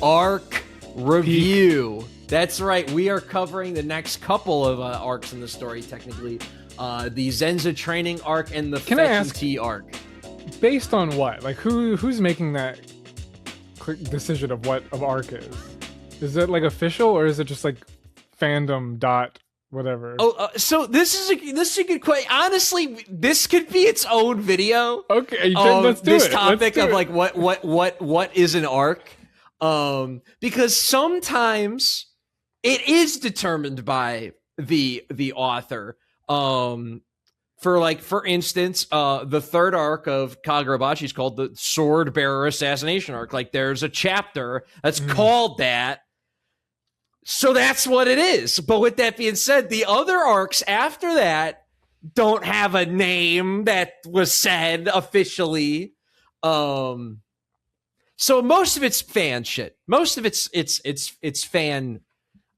arc review. That's right. We are covering the next couple of arcs in the story, technically. The Zenza training arc and the Fetch and Tea arc. Based on what? Like, who's making that decision of what of arc is? Is it like official, or is it just like fandom dot whatever? So this is a good question. Honestly, this could be its own video. Okay, let's do this it. topic of like what is an arc? Because sometimes it is determined by the author. For instance, the third arc of Kagurabachi is called the Sword Bearer Assassination arc. Like, there's a chapter that's called that. So that's what it is. But with that being said, the other arcs after that don't have a name that was said officially. So most of it's fan shit. Most of it's fan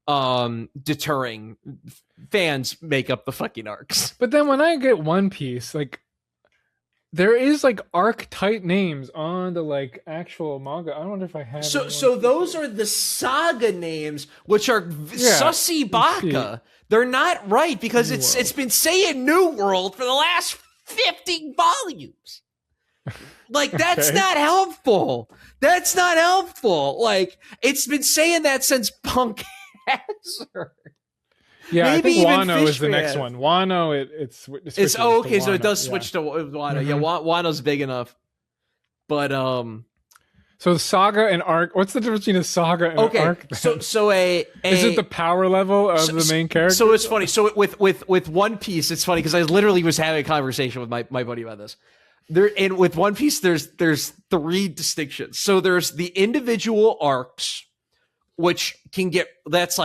deterring. Fans make up the fucking arcs. But then when I get One Piece, like, there is like arc type names on the like actual manga. I wonder if I have. So those are the saga names, which are sussy baka. They're not right because it's been saying New World for the last 50 volumes. Like, that's not helpful. That's not helpful. Like, it's been saying that since Punk Hazard. Yeah, maybe I think Wano is the next one. Wano, it's okay, so it does switch to Wano. Yeah, Wano's big enough. But so saga and arc. What's the difference between a saga and an arc? Then? So is it the power level of the main character? So it's funny. So with One Piece, it's funny because I literally was having a conversation with my buddy about this. And with One Piece, there's three distinctions. So there's the individual arcs, which can get that's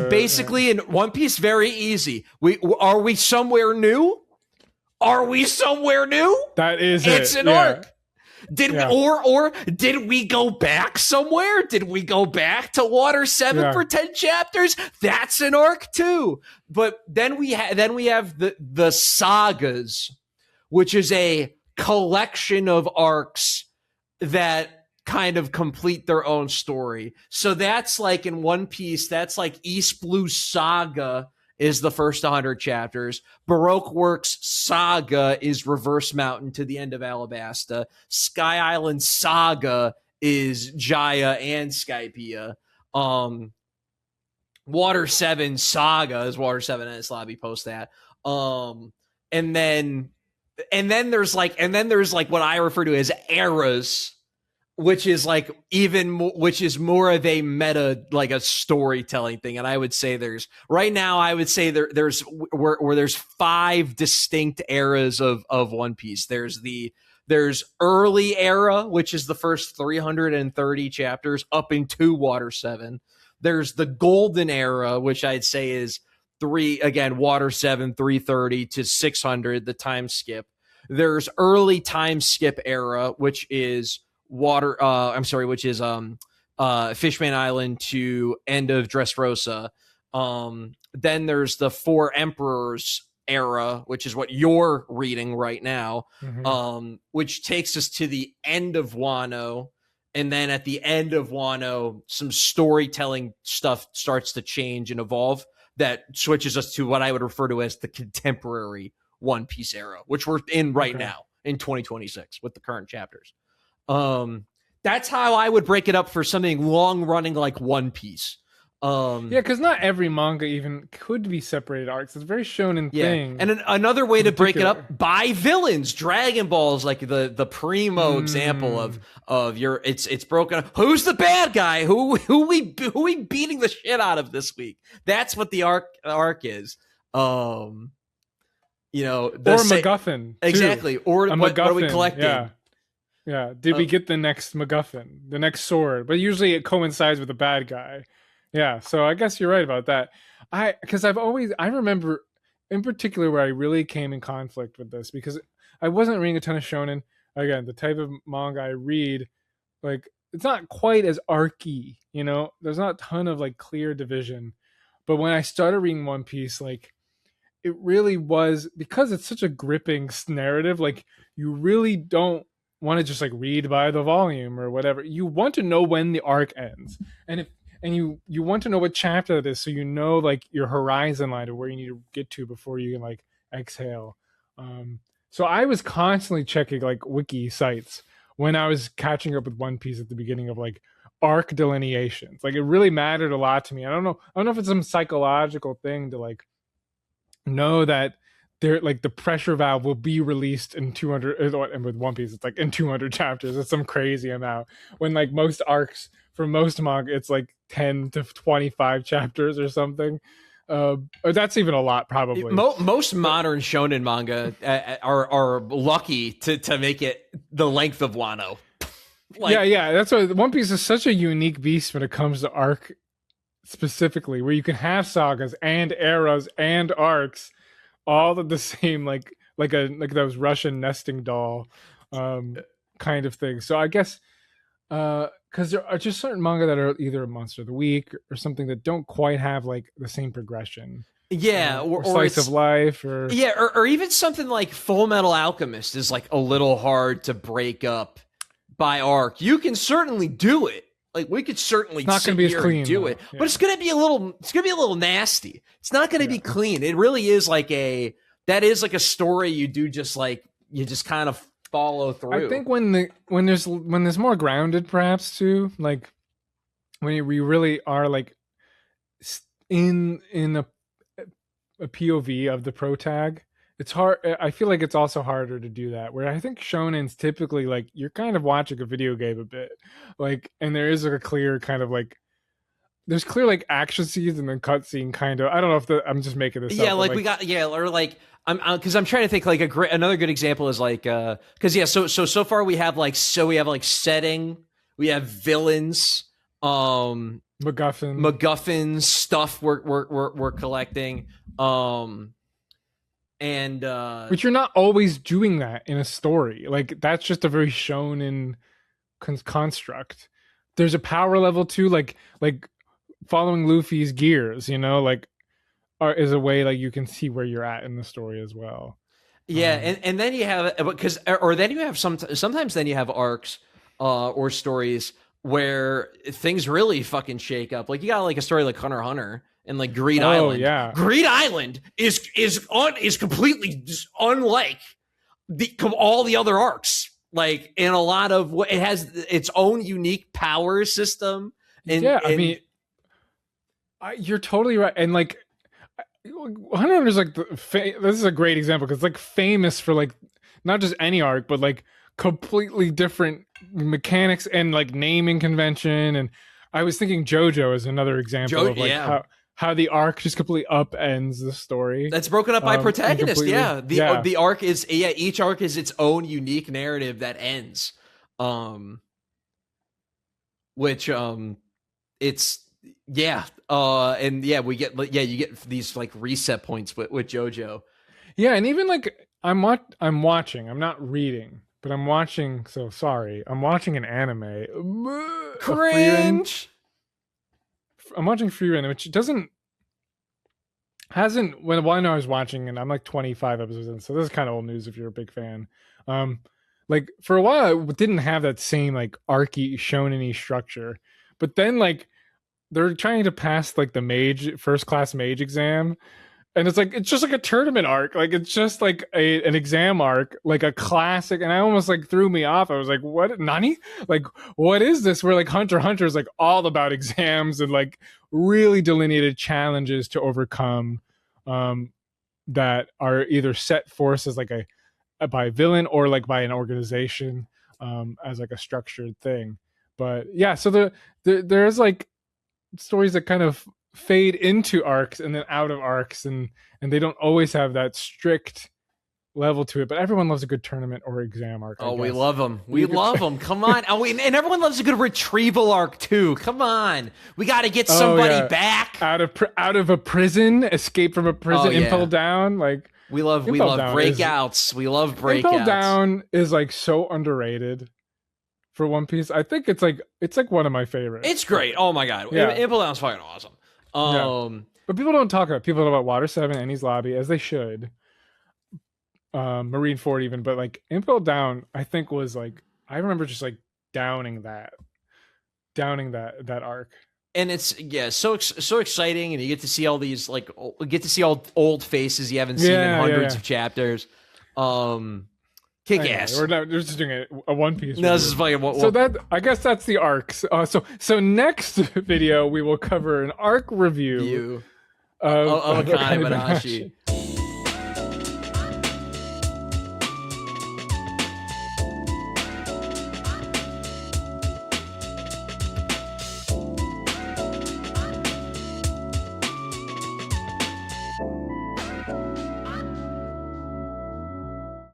basically in One Piece very easy. Are we somewhere new? Are we somewhere new? That is it's an arc. Did we go back somewhere? Did we go back to Water 7 for 10 chapters? That's an arc too. But then we have the sagas, which is a collection of arcs that kind of complete their own story. So that's like in One Piece, that's like East Blue Saga is the first 100 chapters. Baroque Works Saga is Reverse Mountain to the end of Alabasta. Sky Island Saga is Jaya and Skypiea. Water 7 Saga is Water 7 and Slabi post that. And then there's what I refer to as eras, which is like which is more of a meta, like a storytelling thing. And I would say there's 5 distinct eras of One Piece. There's early era, which is the first 330 chapters up into Water 7. There's the golden era, which I'd say is Water 7, 330 to 600, the time skip. There's early time skip era, which is Fishman Island to end of Dressrosa. Then there's the Four Emperors era, which is what you're reading right now, which takes us to the end of Wano. And then at the end of Wano, some storytelling stuff starts to change and evolve that switches us to what I would refer to as the contemporary One Piece era, which we're in right now in 2026 with the current chapters. That's how I would break it up for something long running like One Piece. Because not every manga even could be separated arcs. It's a very shonen thing. And another way to break it up by villains. Dragon Ball is like the primo example of it's broken up. Who's the bad guy? Who we beating the shit out of this week? That's what the arc is. MacGuffin. Exactly. Or what are we collecting? Yeah. Did we get the next MacGuffin, the next sword? But usually it coincides with the bad guy. Yeah, so I guess you're right about that. I remember in particular where I really came in conflict with this because I wasn't reading a ton of shonen. Again, the type of manga I read, like, it's not quite as archy, there's not a ton of like clear division. But when I started reading One Piece, like, it really was, because it's such a gripping narrative, like, you really don't want to just like read by the volume or whatever. You want to know when the arc ends, and if and you want to know what chapter it is, so you know like your horizon line of where you need to get to before you can like exhale. So I was constantly checking like wiki sites when I was catching up with One Piece at the beginning of like arc delineations. Like it really mattered a lot to me. I don't know if it's some psychological thing to like know that there like the pressure valve will be released in 200, and with One Piece it's like in 200 chapters. It's some crazy amount, when like most arcs for most manga it's like 10 to 25 chapters or something. Or that's even a lot probably. Most modern shonen manga are lucky to make it the length of Wano. Like, yeah, that's why One Piece is such a unique beast when it comes to arc specifically, where you can have sagas and eras and arcs all at the same like those Russian nesting doll kind of thing. So I guess because there are just certain manga that are either a monster of the week or something that don't quite have like the same progression. Yeah, or slice of life, or or even something like Full Metal Alchemist is like a little hard to break up by arc. You can certainly do it. Like we could certainly not going to be as clean, do it, but it's going to be a little nasty. It's not going to be clean. It really is like a story you do just like you just kind of follow through. I think when there's more grounded perhaps too, like when we really are like in a POV of the protag, it's hard. I feel like it's also harder to do that, where I think shonen's typically like you're kind of watching a video game a bit, like, and there is like a clear kind of like there's clear like action scenes and then cutscene kind of. I don't know if I'm just making this up. Yeah, like we got or like I'm because I'm trying to think like another good example is like because so far we have like setting, we have villains, MacGuffins, stuff we're collecting, and but you're not always doing that in a story. Like that's just a very shonen construct. There's a power level too, like following Luffy's gears, you know, like is a way like you can see where you're at in the story as well. Yeah, and then you have sometimes then you have arcs or stories where things really fucking shake up. Like you got like a story like Hunter x Hunter and like Greed Island. Yeah. Greed Island is completely unlike all the other arcs. Like in a lot of it has its own unique power system. I mean, you're totally right. And like Hunter x Hunter is like this is a great example because it's like famous for like not just any arc, but like completely different mechanics and like naming convention. And I was thinking JoJo is another example of like how the arc just completely upends the story. That's broken up by protagonist. Yeah. The arc is each arc is its own unique narrative that ends. Which it's and we get you get these like reset points with JoJo. Yeah, and even like I'm watching, I'm not reading, but I'm watching, so sorry. I'm watching an anime. Cringe. I'm watching Frieren, which hasn't when I was watching, and I'm like 25 episodes in, so this is kind of old news if you're a big fan. Like for a while it didn't have that same like arcy shonen-y structure, but then like they're trying to pass like the first class mage exam, and it's just like a tournament arc. Like it's just like an exam arc, like a classic. And I almost like threw me off. I was like, what, Nani? Like, what is this? Where like Hunter x Hunter is like all about exams and like really delineated challenges to overcome that are either set forth as like by a villain or like by an organization as like a structured thing. But yeah, so there's like stories that kind of fade into arcs and then out of arcs, and they don't always have that strict level to it, but everyone loves a good tournament or exam arc. We love them. We love them. Come on. And everyone loves a good retrieval arc too. Come on. We got to get somebody back out of a prison, escape from a prison, Impel Down. Like we love breakouts. We love breakouts. Impel Down is like so underrated for One Piece. I think it's like one of my favorites. It's great. Oh my god. Yeah. Impel Down's fucking awesome. But people don't talk about it. People talk about Water 7, Enies Lobby, as they should. Marineford even, but like Impel Down I think was like I remember just like downing that arc. And it's so exciting, and you get to see all these all old faces you haven't seen in hundreds of chapters. Kick ass. We're just doing a One Piece. No, this is fucking. So that, I guess that's the arcs. So next video we will cover an arc review of Akane-Banashi.